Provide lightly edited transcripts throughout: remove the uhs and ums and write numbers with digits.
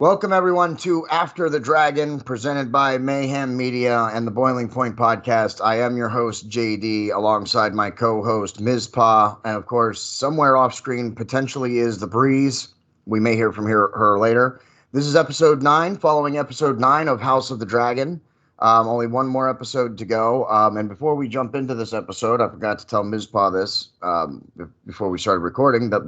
Welcome, everyone, to After the Dragon, presented by Mayhem Media and the Boiling Point Podcast. I am your host, JD, alongside my co-host, Mizpah, and of course, somewhere off-screen potentially is The Breeze. We may hear from her later. This is episode 9, following episode 9 of House of the Dragon. Only one more episode to go. And before we jump into this episode, I forgot to tell Mizpah this before we started recording, but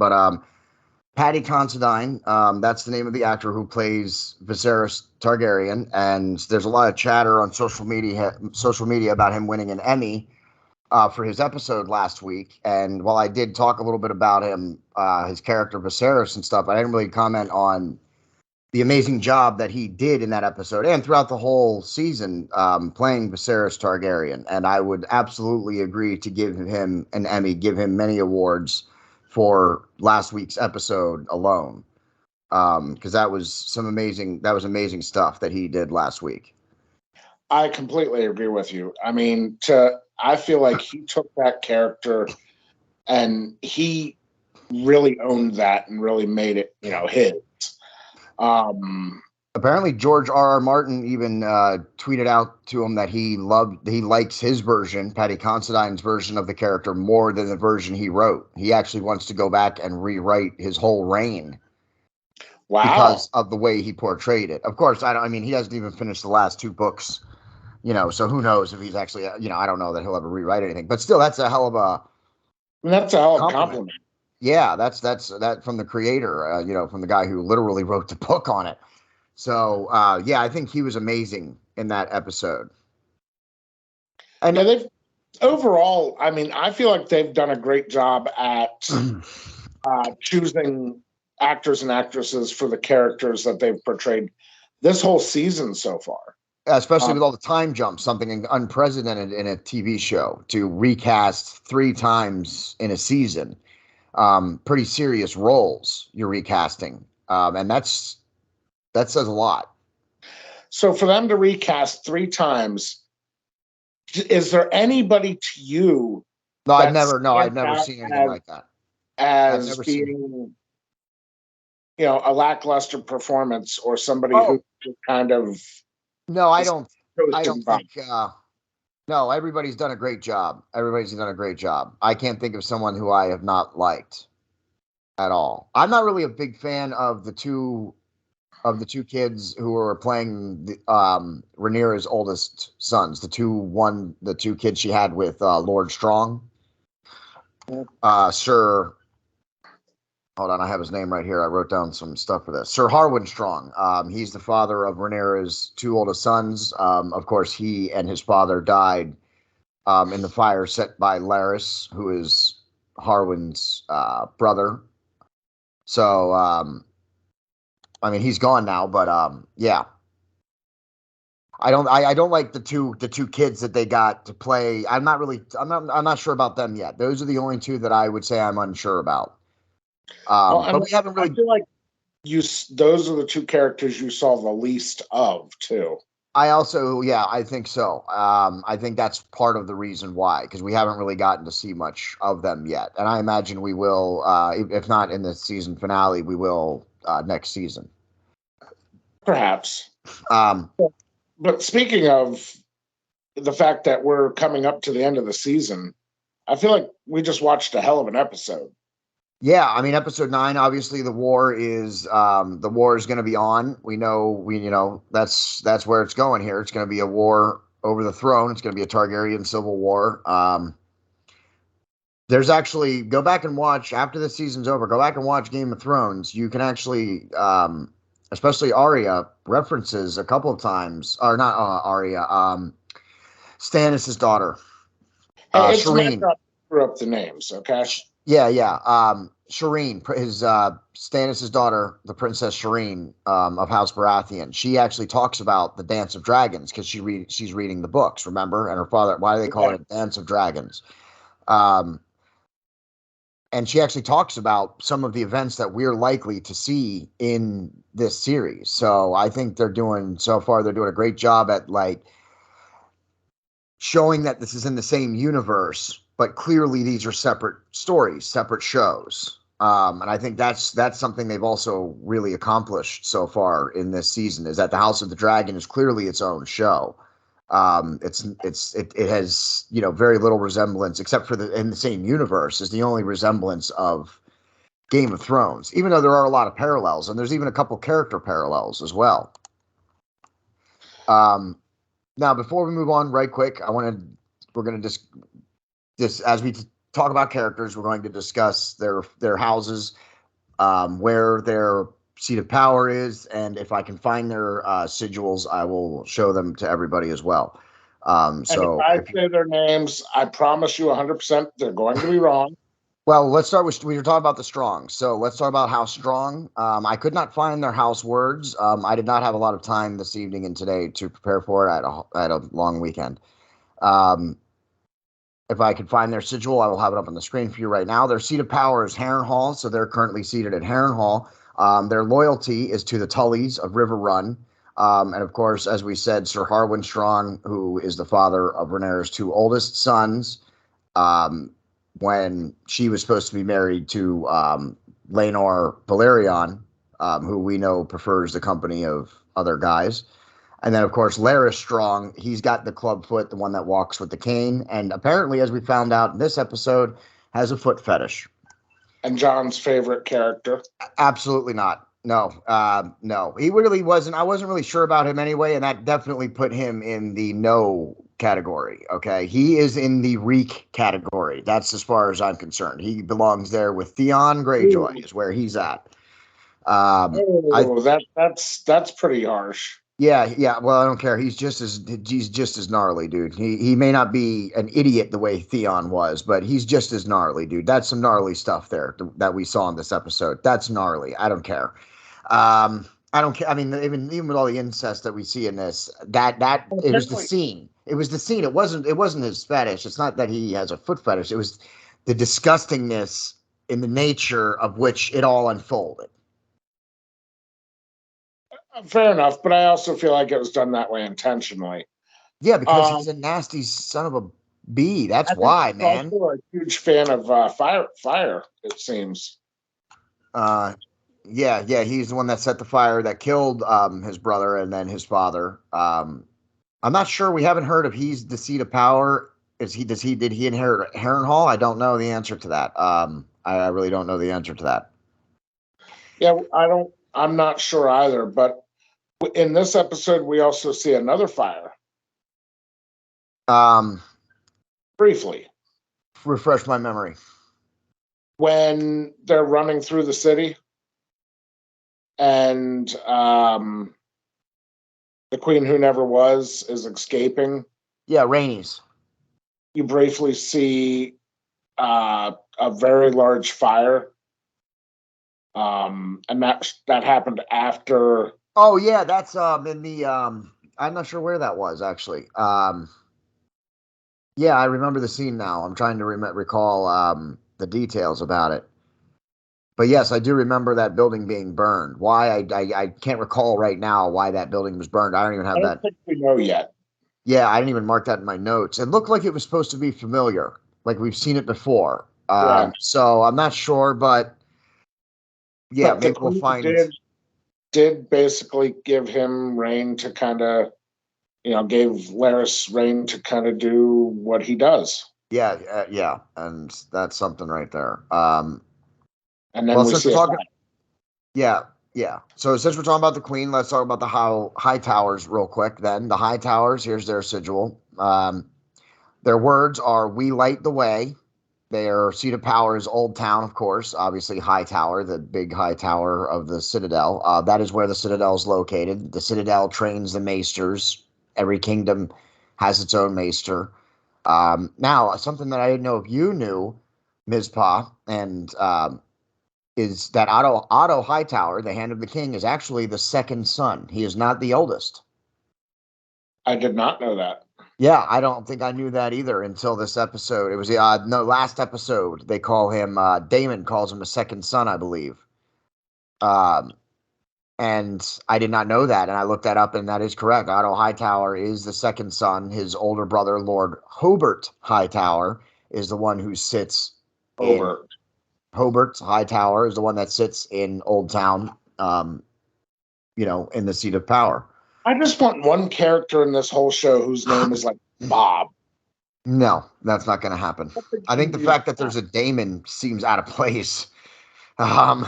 Paddy Consodine, that's the name of the actor who plays Viserys Targaryen, and there's a lot of chatter on social media about him winning an Emmy for his episode last week. And while I did talk a little bit about him, his character Viserys and stuff, I didn't really comment on the amazing job that he did in that episode and throughout the whole season playing Viserys Targaryen. And I would absolutely agree to give him an Emmy, give him many awards for last week's episode alone, because that was amazing stuff that he did last week. I completely agree with you. I mean, I feel like he took that character and he really owned that and really made it, his. Apparently, George R.R. Martin even tweeted out to him that he likes his version, Paddy Consodine's version of the character, more than the version he wrote. He actually wants to go back and rewrite his whole reign. Wow. Because of the way he portrayed it. Of course, he hasn't even finished the last 2 books, so who knows if he's actually, I don't know that he'll ever rewrite anything. But still, that's a hell of a compliment. Yeah, that's from the creator, from the guy who literally wrote the book on it. So, I think he was amazing in that episode. And they've overall, I feel like they've done a great job at choosing actors and actresses for the characters that they've portrayed this whole season so far. Especially with all the time jumps, something unprecedented in a TV show, to recast 3 times in a season. Pretty serious roles you're recasting. And that says a lot. So for them to recast 3 times, is there anybody to you? No, I've never seen anything like that. As being, a lackluster performance or somebody who kind of. No, I don't think. No, everybody's done a great job. I can't think of someone who I have not liked at all. I'm not really a big fan of the two kids who were playing Rhaenyra's oldest sons, the two kids she had with Lord Strong. Sir, hold on, I have his name right here. I wrote down some stuff for this. Sir Harwin Strong. He's the father of Rhaenyra's 2 oldest sons. Of course, he and his father died in the fire set by Larys, who is Harwin's brother. So, he's gone now, but yeah. I don't like the two kids that they got to play. I'm not sure about them yet. Those are the only 2 that I would say I'm unsure about. But we haven't really. I feel like those are the 2 characters you saw the least of too. I think so. I think that's part of the reason why, because we haven't really gotten to see much of them yet, and I imagine we will. If not in the season finale, we will next season. Perhaps. But speaking of the fact that we're coming up to the end of the season, I feel like we just watched a hell of an episode. Yeah, episode 9. Obviously, the war is going to be on. We know that's where it's going here. It's going to be a war over the throne. It's going to be a Targaryen civil war. There's actually, go back and watch after the season's over. Go back and watch Game of Thrones. You can actually, especially Arya references a couple of times, or not Arya, Stannis' daughter, Shireen. Screw up the names, okay? Yeah. Shireen, Stannis' daughter, the Princess Shireen of House Baratheon. She actually talks about the Dance of Dragons because she's reading the books, remember? And her father, why do they call it a Dance of Dragons? And she actually talks about some of the events that we're likely to see in this series. So I think they're doing a great job at showing that this is in the same universe, but clearly these are separate stories, separate shows. And I think that's something they've also really accomplished so far in this season, is that the House of the Dragon is clearly its own show. It has, you know, very little resemblance, except for in the same universe, is the only resemblance of Game of Thrones, even though there are a lot of parallels, and there's even a couple character parallels as well. Now, before we move on, right quick, we're going to just as we talk about characters, we're going to discuss their houses, where their seat of power is, and if I can find their sigils, I will show them to everybody as well. So if I say their names, I promise you 100% they're going to be wrong. Well, let's start with, we were talking about the strong. So let's talk about House Strong. I could not find their house words. I did not have a lot of time this evening and today to prepare for it. I had a long weekend. If I could find their sigil, I will have it up on the screen for you right now. Their seat of power is Harrenhal, so they're currently seated at Harrenhal. Their loyalty is to the Tullys of River Run. And of course, as we said, Sir Harwin Strong, who is the father of Rhaenyra's two oldest sons, when she was supposed to be married to Laenor Balerion, who we know prefers the company of other guys. And then, of course, Larys Strong, he's got the club foot, the one that walks with the cane. And apparently, as we found out in this episode, has a foot fetish. And John's favorite character? Absolutely not. No, no. He really wasn't. I wasn't really sure about him anyway, and that definitely put him in the no category. Okay, he is in the reek category. That's as far as I'm concerned. He belongs there with Theon Greyjoy. Is where he's at. That's pretty harsh. Yeah. Well, I don't care. He's just as gnarly, dude. He may not be an idiot the way Theon was, but he's just as gnarly, dude. That's some gnarly stuff there that we saw in this episode. That's gnarly. I don't care. I don't care. I mean, even with all the incest that we see in this, it was the scene. It was the scene. It wasn't his fetish. It's not that he has a foot fetish. It was the disgustingness in the nature of which it all unfolded. Fair enough, but I also feel like it was done that way intentionally. Yeah, because he's a nasty son of a bee. That's why, man. I'm also a huge fan of fire. It seems. Yeah, he's the one that set the fire that killed his brother and then his father. I'm not sure. We haven't heard if he's the seat of power. Did he inherit Harrenhal? I don't know the answer to that. I really don't know the answer to that. Yeah, I'm not sure either, but in this episode, we also see another fire. Briefly. Refresh my memory. When they're running through the city and the Queen Who Never Was is escaping. Yeah, Rhaenys. You briefly see a very large fire. And that happened after. Oh yeah, that's in the I'm not sure where that was actually. Yeah, I remember the scene now. I'm trying to recall the details about it. But yes, I do remember that building being burned. Why I can't recall right now why that building was burned. I don't even have that. I don't think we know yet. Yeah, I didn't even mark that in my notes. It looked like it was supposed to be familiar, like we've seen it before. So I'm not sure, but yeah, maybe we'll find. Did basically give him reign to kind of, gave Larys reign to kind of do what he does. Yeah, and that's something right there. And then we see Yeah. So since we're talking about the Queen, let's talk about the High Towers real quick. Then the High Towers, here's their sigil. Their words are "We light the way." Their seat of power is Old Town, of course. Obviously, High Tower, the big High Tower of the Citadel. That is where the Citadel is located. The Citadel trains the maesters. Every kingdom has its own maester. Now, something that I didn't know if you knew, Mizpah, and is that Otto Hightower, the Hand of the King, is actually the second son. He is not the oldest. I did not know that. Yeah, I don't think I knew that either until this episode. It was the last episode. They call him Damon calls him a second son, I believe. And I did not know that, and I looked that up, and that is correct. Otto Hightower is the second son. His older brother, Lord Hobart Hightower, is the one who sits Hobart. Hobart's High Tower is the one that sits in Old Town, in the seat of power. I just want one character in this whole show whose name is like Bob. No, that's not going to happen. I think the fact that there's a Daemon seems out of place. Well,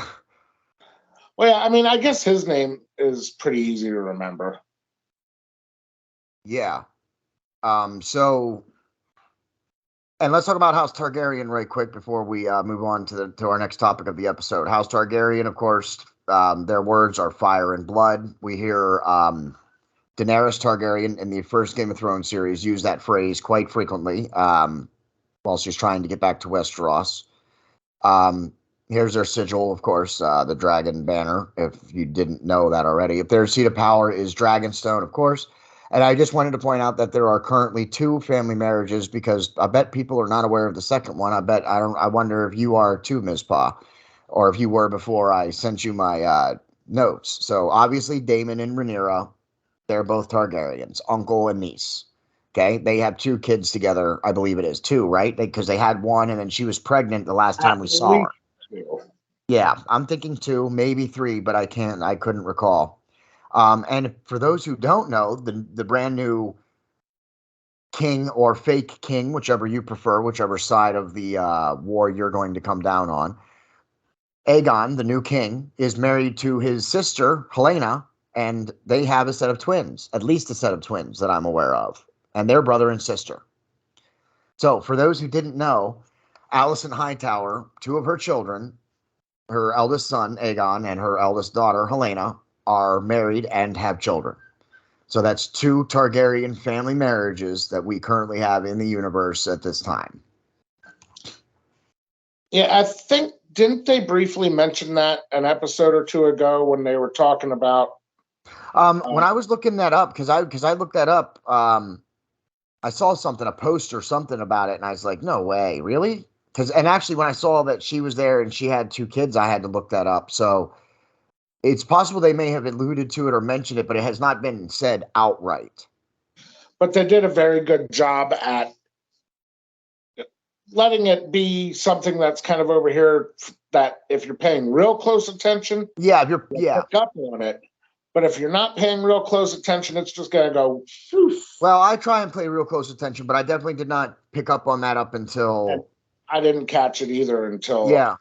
yeah, I mean, I guess his name is pretty easy to remember. Yeah. So, and let's talk about House Targaryen right quick before we move on to our next topic of the episode. House Targaryen, of course, their words are fire and blood. We hear Daenerys Targaryen in the first Game of Thrones series use that phrase quite frequently while she's trying to get back to Westeros. Here's their sigil, of course, the dragon banner, if you didn't know that already. If their seat of power is Dragonstone, of course. And I just wanted to point out that there are currently 2 family marriages, because I bet people are not aware of the second one. I wonder if you are too, Mizpah, or if you were before I sent you my notes. So obviously Daemon and Rhaenyra, they're both Targaryens, uncle and niece. Okay, they have 2 kids together. I believe it is 2, right? Because they had one, and then she was pregnant the last time we saw her. Yeah, I'm thinking 2, maybe 3, but I couldn't recall. And for those who don't know, the brand new king or fake king, whichever you prefer, whichever side of the war you're going to come down on, Aegon, the new king, is married to his sister, Helena, and they have a set of twins, at least a set of twins that I'm aware of, and they're brother and sister. So for those who didn't know, Alicent Hightower, 2 of her children, her eldest son, Aegon, and her eldest daughter, Helena, are married and have children. So that's 2 Targaryen family marriages that we currently have in the universe at this time. Yeah, I think, didn't they briefly mention that an episode or 2 ago when they were talking about? When I was looking that up, because I looked that up, I saw something, a post or something about it, and I was like, no way, really? And actually, when I saw that she was there and she had 2 kids, I had to look that up. So it's possible they may have alluded to it or mentioned it, but it has not been said outright. But they did a very good job at letting it be something that's kind of over here, that if you're paying real close attention, yeah, you'll pick up on it. But if you're not paying real close attention, it's just going to go. Poof. Well, I try and pay real close attention, but I definitely did not pick up on that up until. And I didn't catch it either until,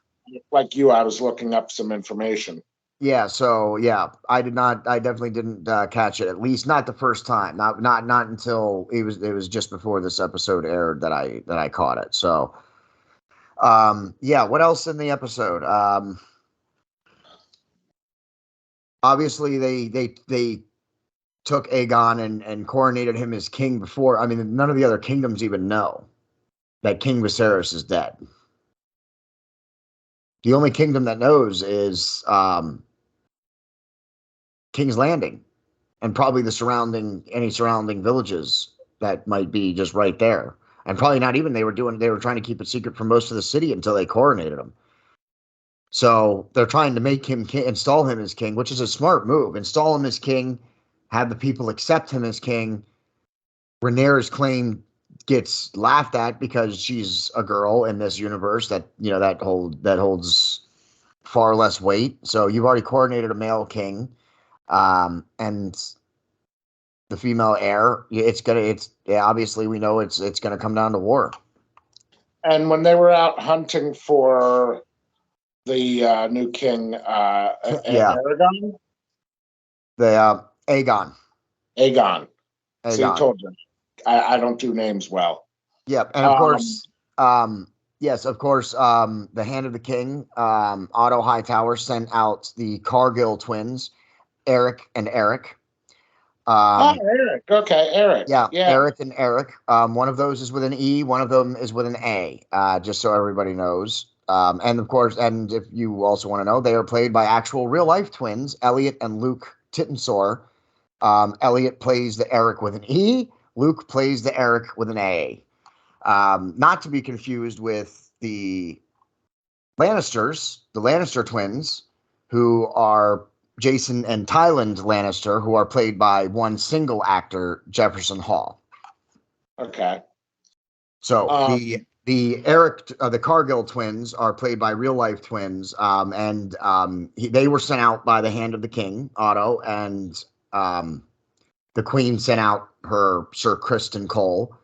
like you, I was looking up some information. Yeah, so I did not. I definitely didn't catch it. At least not the first time. Not until it was just before this episode aired that I caught it. So, what else in the episode? Obviously, they took Aegon and coronated him as king before. I mean, none of the other kingdoms even know that King Viserys is dead. The only kingdom that knows is King's Landing, and probably any surrounding villages that might be just right there. And probably not even, they were trying to keep it secret from most of the city until they coronated him. So they're trying to make him install him as king, which is a smart move. Install him as king, have the people accept him as king. Rhaenyra's claim gets laughed at because she's a girl in this universe that holds far less weight. So you've already coronated a male king. And the female heir, obviously we know it's gonna come down to war. And when they were out hunting for the new king, Aragon? Aegon. See, I told you, I don't do names well. Yep, and of course, yes, of course, the Hand of the King, Otto Hightower sent out the Cargill twins, Eric and Eric. Eric. Okay, Eric. Yeah, Eric and Eric. One of those is with an E, one of them is with an A, just so everybody knows. And of course, and if you also want to know, they are played by actual real-life twins, Elliot and Luke Tittensor. Elliot plays the Eric with an E. Luke plays the Eric with an A. Not to be confused with the Lannisters, the Lannister twins, who are Jason and Tyland Lannister, who are played by one single actor, Jefferson Hall. Okay. So The Cargill twins are played by real life twins, they were sent out by the hand of the king, Otto, and the queen sent out her Sir Criston Cole,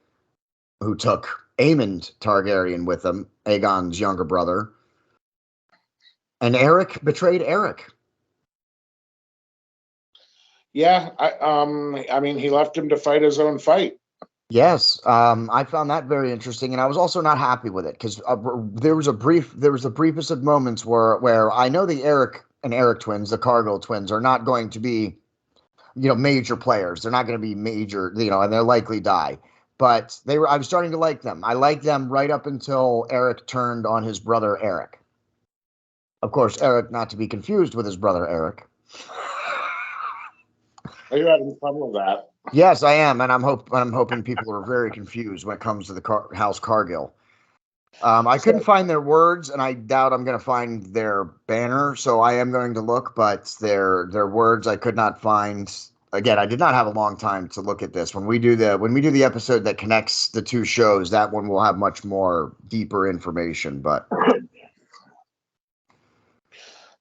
who took Aemond Targaryen with him, Aegon's younger brother, and Eric betrayed Eric. Yeah, I mean, he left him to fight his own fight. Yes, I found that very interesting, and I was also not happy with it because there was the briefest of moments where I know the Eric and Eric twins, the Cargill twins, are not going to be, major players. They're not going to be major, and they'll likely die. But I was starting to like them. I liked them right up until Eric turned on his brother Eric. Of course, Eric, not to be confused with his brother Eric. Are you having fun with that? Yes, I am, and I'm hoping people are very confused when it comes to the House Cargill. I couldn't find their words, and I doubt I'm going to find their banner, so I am going to look, but their words I could not find. Again, I did not have a long time to look at this. When we do the episode that connects the two shows, that one will have much more deeper information. But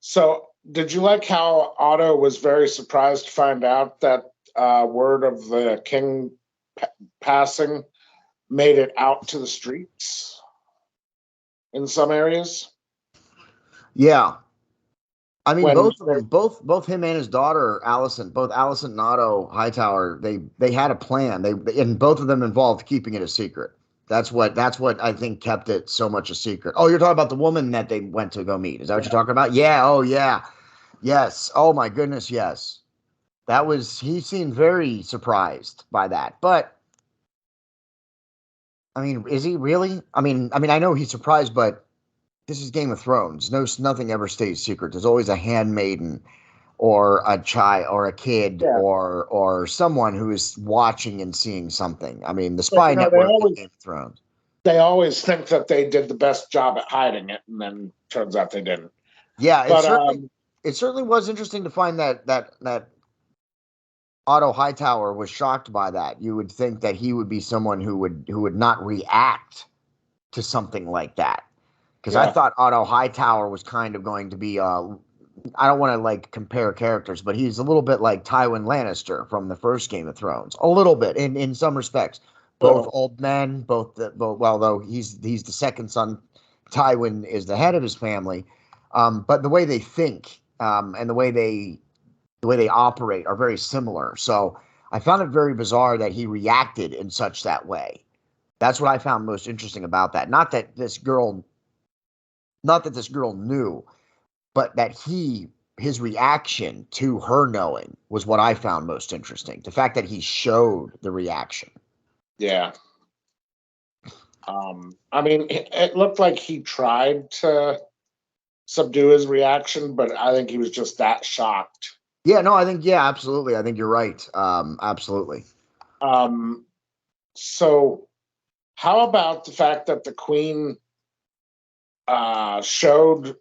so, did you like how Otto was very surprised to find out that word of the king passing made it out to the streets in some areas? Yeah. I mean, both him and his daughter, Alicent, both Alicent and Otto Hightower, they had a plan. And both of them involved keeping it a secret. That's what I think kept it so much a secret. Oh, you're talking about the woman that they went to go meet. Is that what you're talking about? Yeah. Oh, yeah. Yes. Oh my goodness. Yes. He seemed very surprised by that. But I mean, is he really? I mean, I know he's surprised, but this is Game of Thrones. Nothing ever stays secret. There's always a handmaiden or a child or a kid or someone who is watching and seeing something. I mean, the spy network in Game of Thrones. They always think that they did the best job at hiding it, and then turns out they didn't. Yeah, it certainly was interesting to find that Otto Hightower was shocked by that. You would think that he would be someone who would not react to something like that. Because I thought Otto Hightower was kind of going to be I don't want to like compare characters, but he's a little bit like Tywin Lannister from the first Game of Thrones. A little bit in some respects. Both old men, though he's the second son, Tywin is the head of his family. But the way they think and the way they operate are very similar. So I found it very bizarre that he reacted in such that way. That's what I found most interesting about that. Not that this girl knew, but that his reaction to her knowing was what I found most interesting. The fact that he showed the reaction. Yeah. I mean, it looked like he tried to subdue his reaction, but I think he was just that shocked. Yeah, no, absolutely. I think you're right. Absolutely. So how about the fact that the queen showed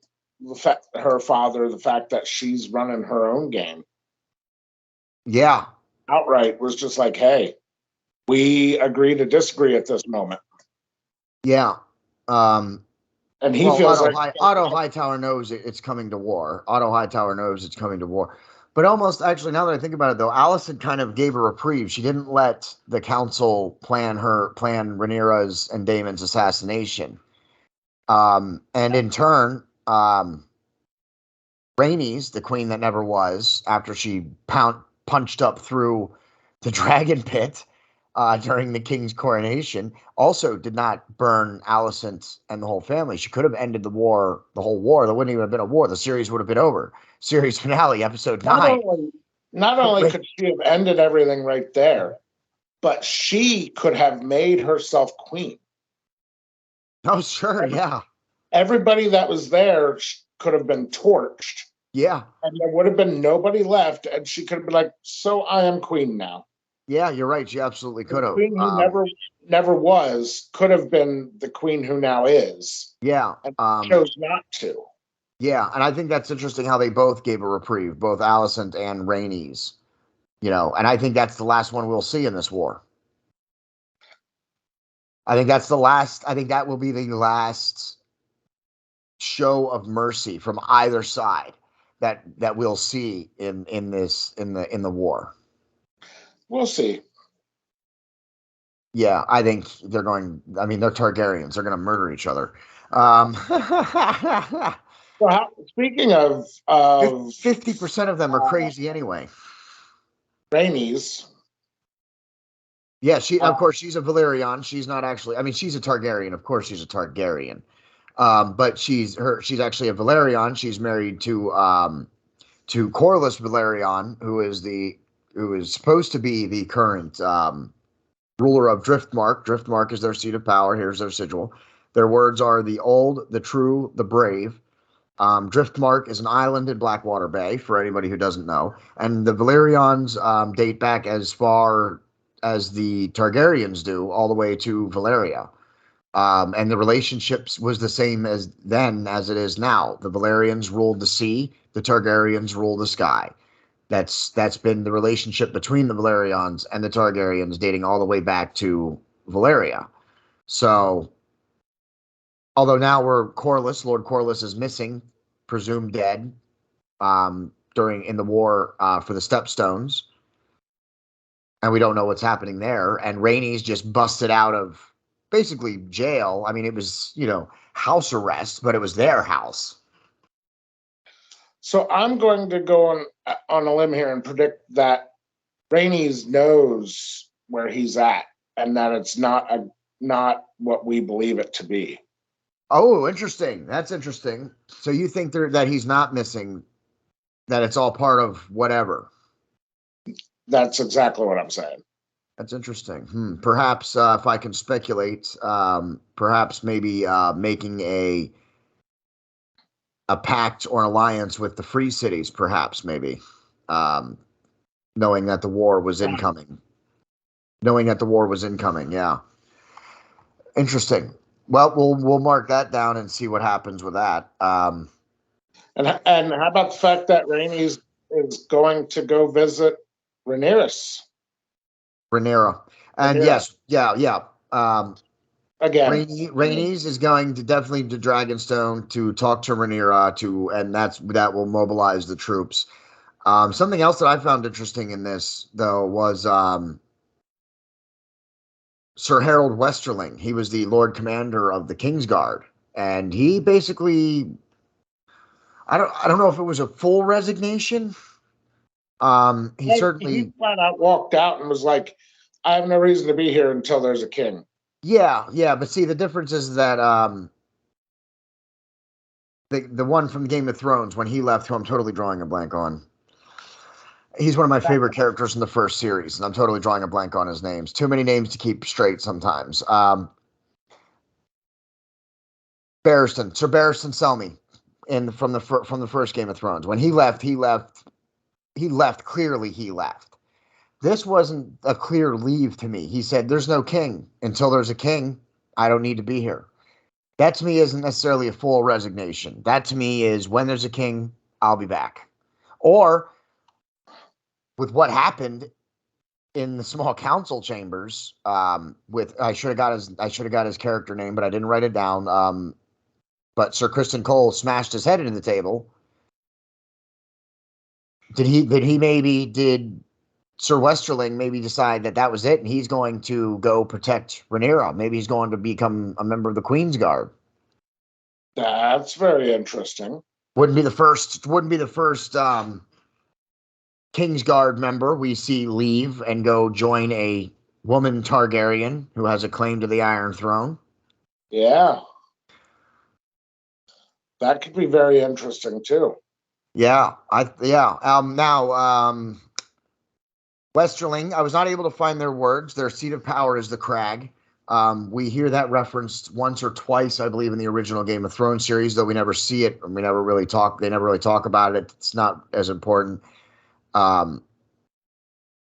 her father the fact that she's running her own game? Yeah. Outright was just like, hey, we agree to disagree at this moment. Yeah. And he feels Otto Hightower knows it's coming to war. Otto Hightower knows it's coming to war. But almost, actually, now that I think about it, though, Alicent kind of gave a reprieve. She didn't let the council plan Rhaenyra's and Daemon's assassination. And in turn, Rhaenys, the queen that never was, after she punched up through the dragon pit during the king's coronation, also did not burn Alicent and the whole family. She could have ended the war, the whole war. There wouldn't even have been a war. The series would have been over. Series finale, episode 9. Not only could she have ended everything right there, but she could have made herself queen. Oh, sure, yeah. Everybody that was there could have been torched. Yeah. And there would have been nobody left, and she could have been like, so I am queen now. Yeah, you're right. She absolutely could have. The queen who never was could have been the queen who now is. Yeah. And chose not to. Yeah, and I think that's interesting how they both gave a reprieve, both Alicent and Rhaenys. And I think that's the last one we'll see in this war. I think that's the last. I think that will be the last show of mercy from either side that we'll see in the war. We'll see. Yeah, I think they're going. I mean, they're Targaryens. They're going to murder each other. Well, speaking of 50% of them are crazy anyway. Rhaenys. Yeah, of course she's a Valyrian. She's not actually. I mean, she's a Targaryen. Of course, she's a Targaryen. But she's actually a Valyrian. She's married to Corlys Velaryon, who is supposed to be the current ruler of Driftmark. Driftmark is their seat of power. Here's their sigil. Their words are the old, the true, the brave. Driftmark is an island in Blackwater Bay, for anybody who doesn't know. And the Valyrians date back as far as the Targaryens do, all the way to Valyria. And the relationships was the same as then as it is now. The Valyrians ruled the sea. The Targaryens rule the sky. That's been the relationship between the Valyrians and the Targaryens, dating all the way back to Valyria. So, although now Lord Corlys is missing, presumed dead, in the war for the Stepstones, and we don't know what's happening there. And Rhaenys just busted out of basically jail. I mean, it was house arrest, but it was their house. So I'm going to go on a limb here and predict that Rhaenys knows where he's at, and that it's not what we believe it to be. Oh, interesting. That's interesting. So you think that he's not missing, that it's all part of whatever? That's exactly what I'm saying. That's interesting. Perhaps if I can speculate, perhaps maybe making a pact or an alliance with the Free Cities, perhaps maybe, knowing that the war was incoming. Yeah. Interesting. Well, we'll mark that down and see what happens with that. And how about the fact that Rhaenys is going to go visit Rhaenyra? And yes, yeah. Again, Rhaenys is going to definitely to Dragonstone to talk to Rhaenyra and that will mobilize the troops. Something else that I found interesting in this though was Sir Harold Westerling. He was the Lord Commander of the Kingsguard, and he basically, I don't know if it was a full resignation. He flat out walked out and was like, "I have no reason to be here until there's a king." Yeah, but see, the difference is that the one from Game of Thrones, when he left, who I'm totally drawing a blank on. He's one of my favorite characters in the first series, and I'm totally drawing a blank on his names. Too many names to keep straight sometimes. Barristan, Sir Barristan Selmy, from the first Game of Thrones. When he left. Clearly, he left. This wasn't a clear leave to me. He said, "There's no king. Until there's a king, I don't need to be here." That to me isn't necessarily a full resignation. That to me is, when there's a king, I'll be back. Or with what happened in the small council chambers, I should have got his character name, but I didn't write it down. But Sir Criston Cole smashed his head into the table. Did Sir Westerling maybe decide that was it, and he's going to go protect Rhaenyra? Maybe he's going to become a member of the Queen's Guard. That's very interesting. Wouldn't be the first Kingsguard member we see leave and go join a woman Targaryen who has a claim to the Iron Throne. Yeah. That could be very interesting too. Yeah. Now, Westerling, I was not able to find their words. Their seat of power is the crag. We hear that referenced once or twice, I believe, in the original Game of Thrones series, though we never see it. They never really talk about it. It's not as important. And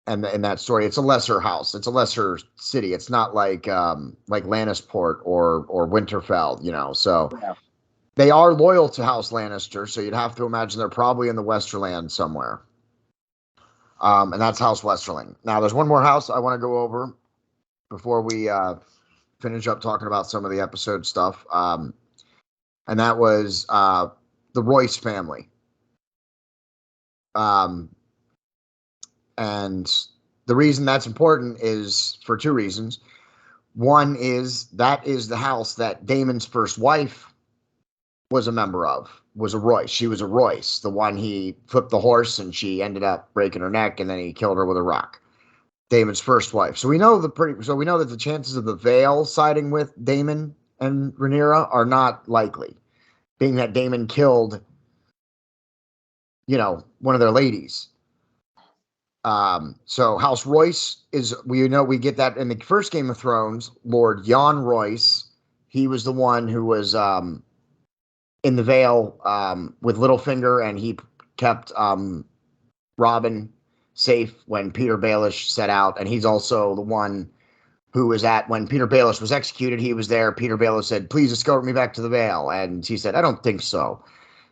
in that story, it's a lesser house. It's a lesser city. It's not like Lannisport or Winterfell, so yeah. They are loyal to House Lannister. So you'd have to imagine they're probably in the Westerland somewhere. And that's House Westerling. Now there's one more house I want to go over before we finish up talking about some of the episode stuff. And that was the Royce family. And the reason that's important is for two reasons. One is that is the house that Daemon's first wife was a member of, was a Royce. She was a Royce, the one he flipped the horse and she ended up breaking her neck and then he killed her with a rock. Daemon's first wife. So we know that the chances of the Vale siding with Daemon and Rhaenyra are not likely, being that Daemon killed, one of their ladies. So House Royce we get that in the first Game of Thrones. Lord Jan Royce, he was the one who was in the Vale with Littlefinger, and he kept Robin safe when Peter Baelish set out, and he's also the one who was when Peter Baelish was executed. He was there. Peter Baelish said, "Please escort me back to the Vale," and he said, "I don't think so."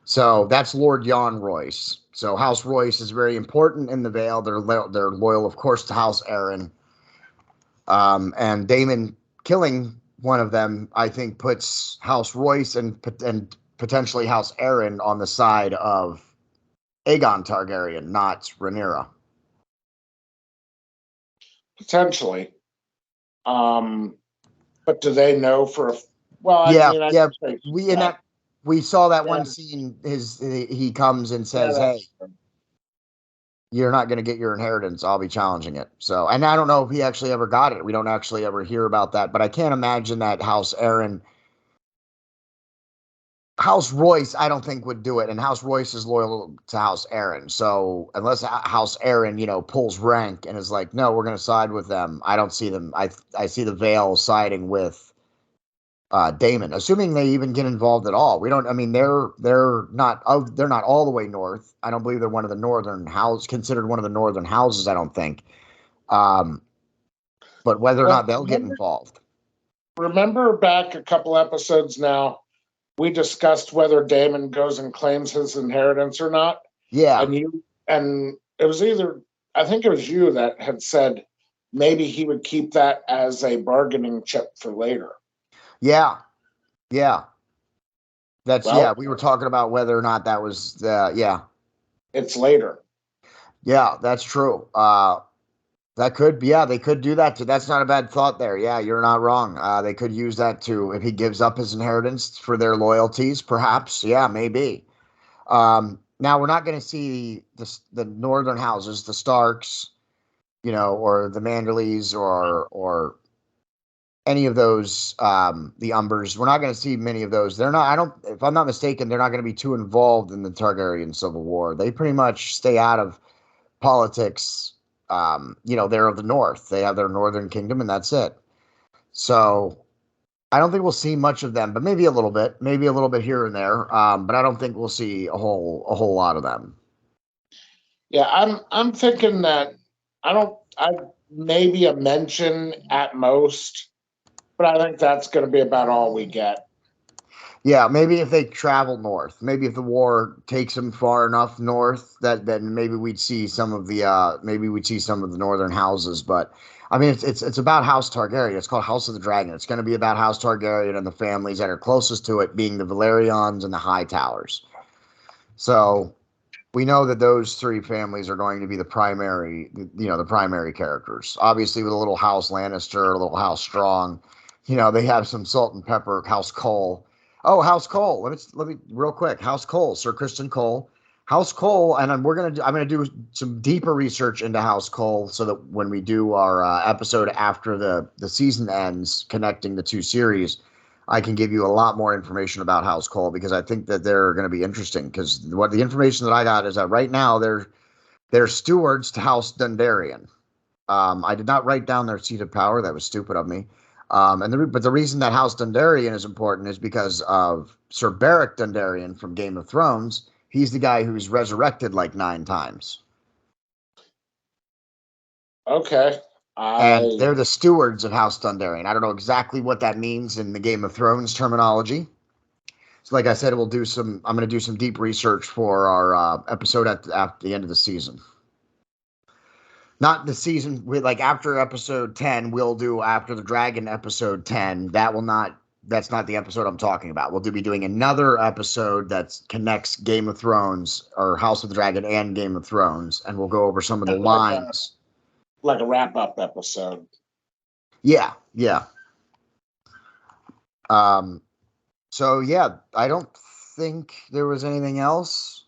So that's Lord Jan Royce. So House Royce is very important in the Vale. They're loyal, of course, to House Aaron. And Daemon killing one of them, I think, puts House Royce and potentially House Aaron on the side of Aegon Targaryen, not Rhaenyra. Potentially. But do they know we saw that one scene. He comes and says, "Hey, you're not going to get your inheritance. I'll be challenging it." So, and I don't know if he actually ever got it. We don't actually ever hear about that, but I can't imagine that House Royce, I don't think would do it. And House Royce is loyal to House Aaron. So unless House Aaron, pulls rank and is like, "No, we're going to side with them," I don't see them. I see the Vale siding with Daemon, assuming they even get involved at all. They're not all the way north. I don't believe they're one of the northern houses, considered one of the northern houses. I don't think. But whether or not they'll get involved. Remember back a couple episodes now, we discussed whether Daemon goes and claims his inheritance or not. Yeah. And it was I think it was you that had said maybe he would keep that as a bargaining chip for later. Yeah. We were talking about whether or not that was, It's later. Yeah, that's true. They could do that too. That's not a bad thought there. Yeah, you're not wrong. They could use that too. If he gives up his inheritance for their loyalties, perhaps. Yeah, maybe. Now we're not going to see the northern houses, the Starks, or the Manderleys or any of those, the Umbers. We're not going to see many of those. If I'm not mistaken, they're not going to be too involved in the Targaryen Civil War. They pretty much stay out of politics. They're of the North. They have their Northern Kingdom, and that's it. So I don't think we'll see much of them, but maybe a little bit here and there. But I don't think we'll see a whole lot of them. Yeah, I'm thinking that maybe a mention at most, but I think that's going to be about all we get. Yeah, maybe if they travel north, maybe if the war takes them far enough north, then maybe we'd see some of the northern houses. But I mean, it's about House Targaryen. It's called House of the Dragon. It's going to be about House Targaryen and the families that are closest to it, being the Valerians and the Hightowers. So we know that those three families are going to be the primary characters. Obviously, with a little House Lannister, a little House Strong, they have some salt and pepper. House Cole. Oh, House Cole. Let me real quick. House Cole, Sir Kristen Cole. House Cole, and I'm gonna do some deeper research into House Cole so that when we do our episode after the season ends, connecting the two series, I can give you a lot more information about House Cole, because I think that they're going to be interesting. Because what the information that I got is that right now they're stewards to House Dondarrion. I did not write down their seat of power. That was stupid of me. But the reason that House Dondarrion is important is because of Sir Beric Dondarrion from Game of Thrones. He's the guy who's resurrected like 9 times. Okay. And they're the stewards of House Dondarrion. I don't know exactly what that means in the Game of Thrones terminology. So like I said, I'm going to do some deep research for our episode at the end of the season. Not the season with like after episode 10, we'll do After the Dragon episode 10. That's not the episode I'm talking about. We'll be doing another episode that connects Game of Thrones or House of the Dragon and Game of Thrones, and we'll go over some of the lines. Like a wrap-up episode. Yeah. So yeah, I don't think there was anything else.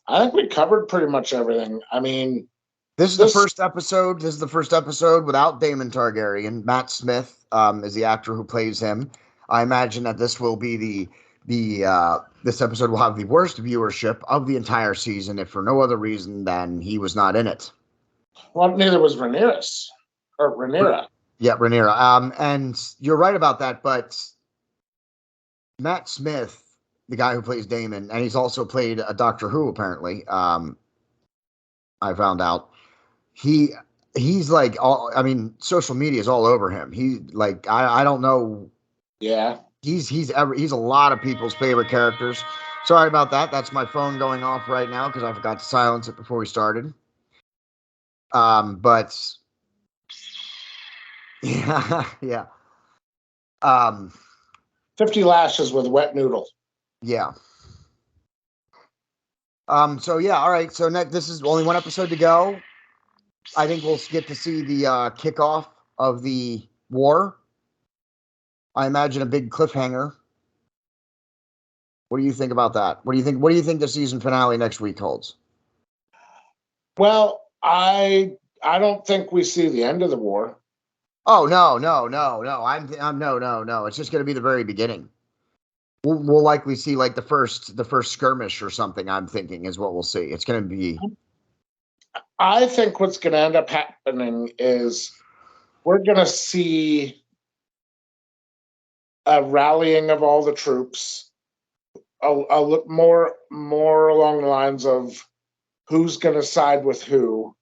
I think we covered pretty much everything. I mean, This is the first episode. This is the first episode without Daemon Targaryen. Matt Smith is the actor who plays him. I imagine that this will be this episode will have the worst viewership of the entire season, if for no other reason than he was not in it. Well, neither was Rhaenyra. Yeah, Rhaenyra. And you're right about that, but Matt Smith, the guy who plays Daemon, and he's also played a Doctor Who, apparently. I found out. He's like social media is all over him. He like I don't know. Yeah. He's a lot of people's favorite characters. Sorry about that. That's my phone going off right now because I forgot to silence it before we started. But yeah. 50 lashes with a wet noodle. Yeah. So yeah, all right. So this is only one episode to go. I think we'll get to see the kickoff of the war. I imagine a big cliffhanger. What do you think about that? What do you think the season finale next week holds? Well, I don't think we see the end of the war. Oh no. I'm no. It's just going to be the very beginning. We'll likely see like the first skirmish or something. I'm thinking is what we'll see. It's going to be. I think what's going to end up happening is we're going to see a rallying of all the troops, a look more along the lines of who's going to side with who.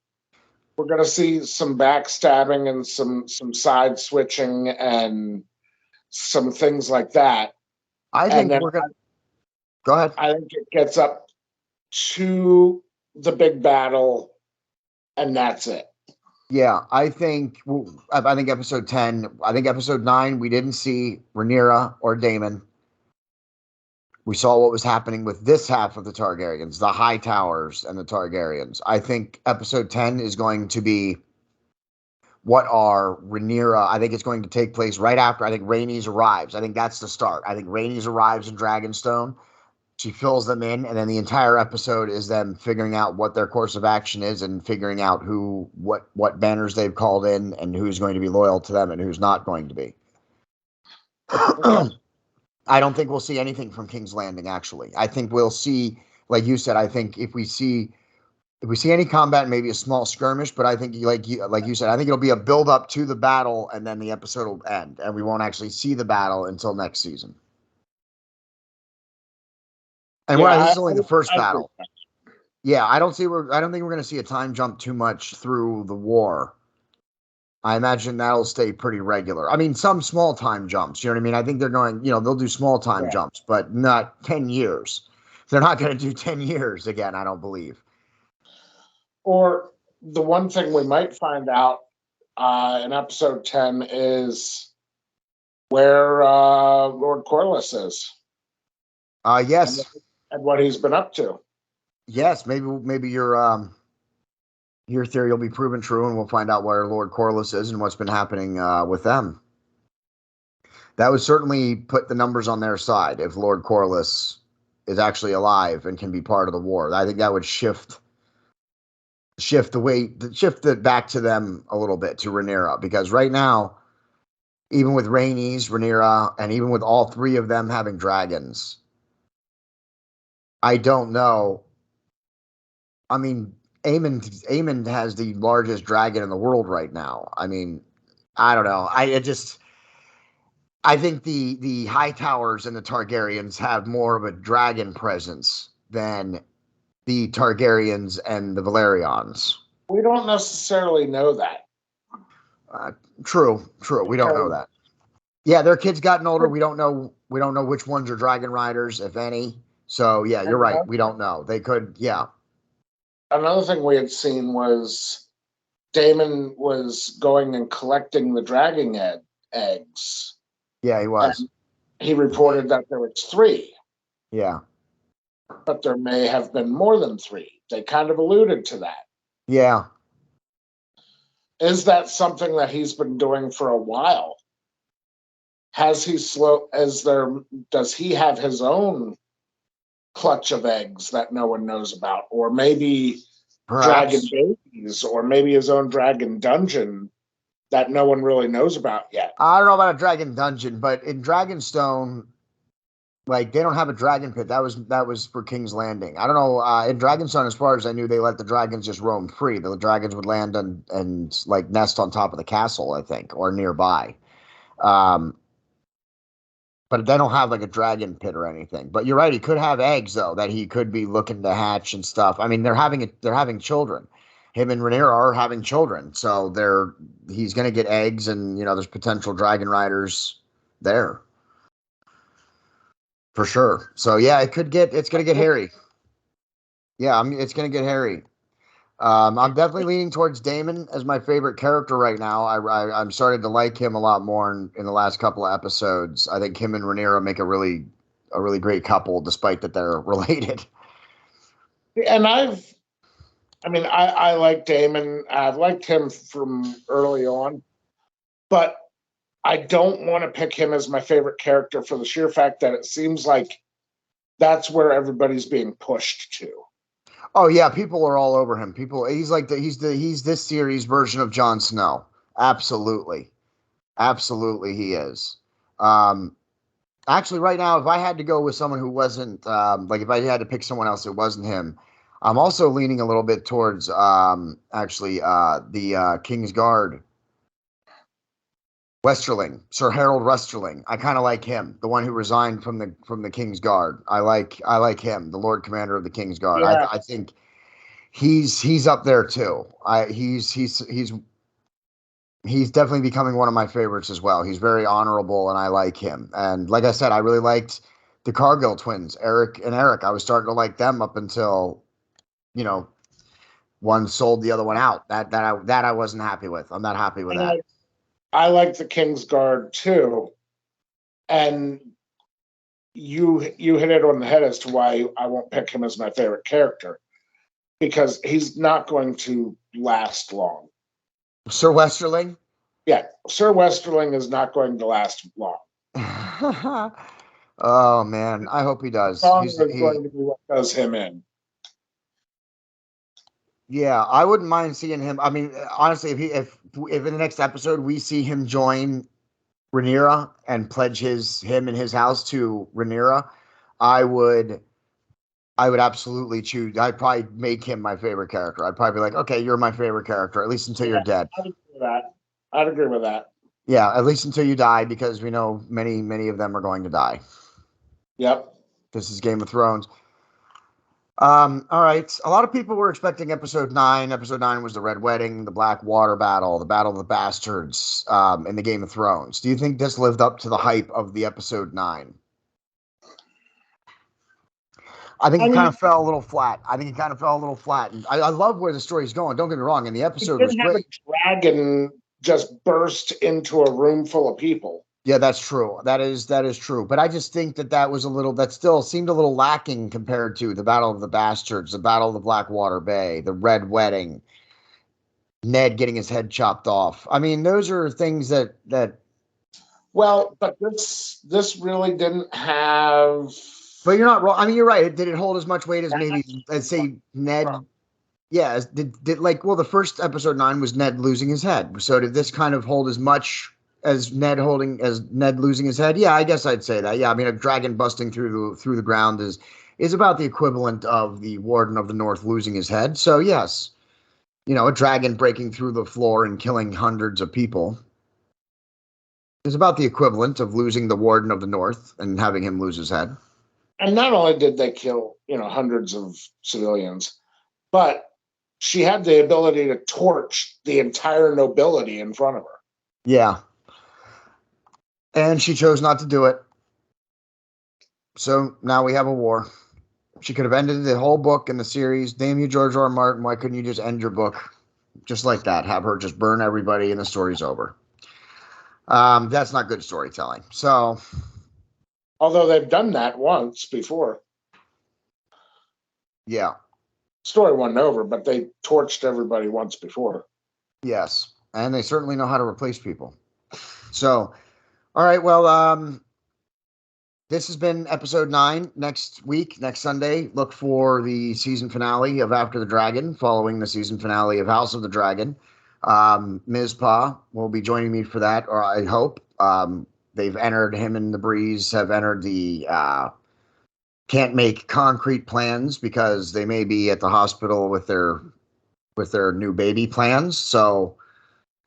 We're going to see some backstabbing and some side switching and some things like that. I think we're going to go ahead. I think it gets up to the big battle, and that's it. Yeah, I think episode 10. I think episode 9 we didn't see Rhaenyra or Daemon. We saw what was happening with this half of the Targaryens, the High Towers and the Targaryens. I think episode 10 is going to be what are Rhaenyra. I think it's going to take place right after. I think Rhaenys arrives. I think that's the start. I think Rhaenys arrives in Dragonstone. She fills them in, and then the entire episode is them figuring out what their course of action is and figuring out what banners they've called in and who's going to be loyal to them and who's not going to be. I don't think we'll see anything from King's Landing, actually. I think we'll see, like you said, I think if we see any combat, maybe a small skirmish, but I think like you said, I think it'll be a build up to the battle and then the episode will end and we won't actually see the battle until next season. And this is only the first battle. Yeah, I don't think we're going to see a time jump too much through the war. I imagine that'll stay pretty regular. I mean, some small time jumps, you know what I mean? I think they're going, they'll do small time jumps, but not 10 years. They're not going to do 10 years again, I don't believe. Or the one thing we might find out in episode 10 is where Lord Corlys is. Yes. And what he's been up to. Yes, maybe your theory will be proven true, and we'll find out where Lord Corlys is and what's been happening with them. That would certainly put the numbers on their side if Lord Corlys is actually alive and can be part of the war. I think that would shift it back to them a little bit, to Rhaenyra, because right now, even with Rhaenys, Rhaenyra, and even with all three of them having dragons, I don't know. I mean, Aemon has the largest dragon in the world right now. I mean, I don't know. I think the High Towers and the Targaryens have more of a dragon presence than the Targaryens and the Valerians. We don't necessarily know that. True. We don't know that. Yeah, their kids gotten older. We don't know which ones are dragon riders, if any. So yeah, you're right. We don't know. They could, yeah. Another thing we had seen was Daemon was going and collecting the dragon eggs. Yeah, he was. And he reported that there was 3. Yeah. But there may have been more than 3. They kind of alluded to that. Yeah. Is that something that he's been doing for a while? Does he have his own clutch of eggs that no one knows about? Or maybe dragon babies, or maybe his own dragon dungeon that no one really knows about yet. I don't know about a dragon dungeon, but in Dragonstone, like, they don't have a dragon pit. That was for King's Landing. I don't know. In Dragonstone, as far as I knew, they let the dragons just roam free. The dragons would land and like nest on top of the castle, I think, or nearby. But they don't have like a dragon pit or anything. But you're right; he could have eggs though that he could be looking to hatch and stuff. I mean, they're having children. Him and Rhaenyra are having children, so he's going to get eggs, and there's potential dragon riders there. For sure. So yeah, it's going to get hairy. Yeah, it's going to get hairy. I'm definitely leaning towards Daemon as my favorite character right now. I'm starting to like him a lot more in the last couple of episodes. I think him and Rhaenyra make a really great couple, despite that they're related. And I like Daemon. I've liked him from early on, but I don't want to pick him as my favorite character for the sheer fact that it seems like that's where everybody's being pushed to. Oh yeah, people are all over him. He's this series version of Jon Snow. Absolutely, he is. Actually, right now, if I had to go with someone who wasn't if I had to pick someone else that wasn't him, I'm also leaning a little bit towards the King's Guard. Westerling, Sir Harold Westerling. I kind of like him, the one who resigned from the King's Guard. I like him, the Lord Commander of the King's Guard. Yeah. I think he's up there too. He's definitely becoming one of my favorites as well. He's very honorable, and I like him. And like I said, I really liked the Cargill twins, Eric and Eric. I was starting to like them up until, one sold the other one out. That I wasn't happy with. I'm not happy with that. I like the King's Guard too, and you hit it on the head as to why I won't pick him as my favorite character, because he's not going to last long. Sir Westerling? Yeah, Sir Westerling is not going to last long. Oh man, I hope he does. He's going to be what does him in. Yeah, I wouldn't mind seeing him. I mean, honestly, if in the next episode we see him join Rhaenyra and pledge him and his house to Rhaenyra, I would absolutely choose. I'd probably make him my favorite character. I'd probably be like, okay, you're my favorite character, at least until you're dead. I'd agree with that. Yeah, at least until you die, because we know many of them are going to die. Yep. This is Game of Thrones. All right. A lot of people were expecting episode 9. Episode 9 was the Red Wedding, the Black Water Battle, the Battle of the Bastards, in the Game of Thrones. Do you think this lived up to the hype of the episode 9? I think it kind of fell a little flat. And I love where the story's going. Don't get me wrong. And the episode was great. A dragon just burst into a room full of people. Yeah, that's true. That is true. But I just think that still seemed a little lacking compared to the Battle of the Bastards, the Battle of the Blackwater Bay, the Red Wedding, Ned getting his head chopped off. I mean, those are things that. Well, but this really didn't have. But you're not wrong. I mean, you're right. Did it hold as much weight as maybe, let's say, Ned? Yeah. The first episode 9 was Ned losing his head. So did this kind of hold as much as Ned losing his head? Yeah, I guess I'd say that. Yeah, I mean, a dragon busting through the ground is about the equivalent of the Warden of the North losing his head. So yes, a dragon breaking through the floor and killing hundreds of people is about the equivalent of losing the Warden of the North and having him lose his head. And not only did they kill, hundreds of civilians, but she had the ability to torch the entire nobility in front of her. Yeah. And she chose not to do it. So now we have a war. She could have ended the whole book in the series. Damn you, George R. R. Martin. Why couldn't you just end your book? Just like that. Have her just burn everybody and the story's over. That's not good storytelling. So, although they've done that once before. Yeah. Story wasn't over, but they torched everybody once before. Yes. And they certainly know how to replace people. So, all right. Well, this has been episode 9. Next week, next Sunday, look for the season finale of After the Dragon, following the season finale of House of the Dragon. Mizpah will be joining me for that, or I hope. They've entered, him and the Breeze have entered the can't make concrete plans because they may be at the hospital with their new baby plans. So,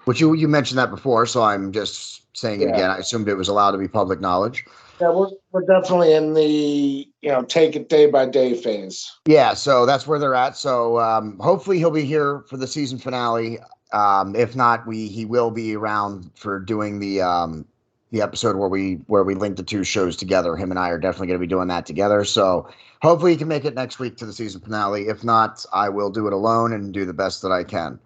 which you mentioned that before, so I'm just saying it again. I assumed it was allowed to be public knowledge. Yeah, we're definitely in the take it day by day phase. Yeah, so that's where they're at. So hopefully he'll be here for the season finale. If not, he will be around for doing the episode where we link the two shows together. Him and I are definitely going to be doing that together. So hopefully he can make it next week to the season finale. If not, I will do it alone and do the best that I can.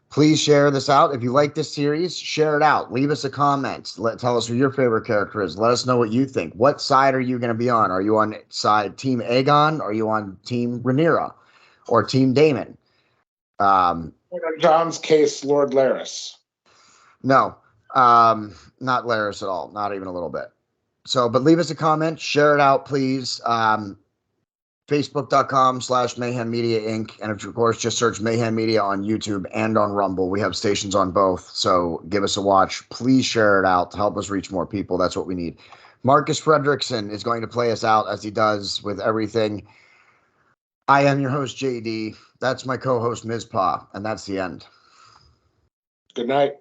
Please share this out. If you like this series, share it out. Leave us a comment. Tell us who your favorite character is. Let us know what you think. What side are you going to be on? Are you on side Team Aegon? Are you on Team Rhaenyra or Team Daemon? In John's case, Lord Larys. No, not Larys at all. Not even a little bit. So, but leave us a comment. Share it out, please. Facebook.com/Mayhem Media Inc. And of course, just search Mayhem Media on YouTube and on Rumble. We have stations on both. So give us a watch. Please share it out to help us reach more people. That's what we need. Marcus Fredrickson is going to play us out as he does with everything. I am your host, JD. That's my co-host, Mizpah. And that's the end. Good night.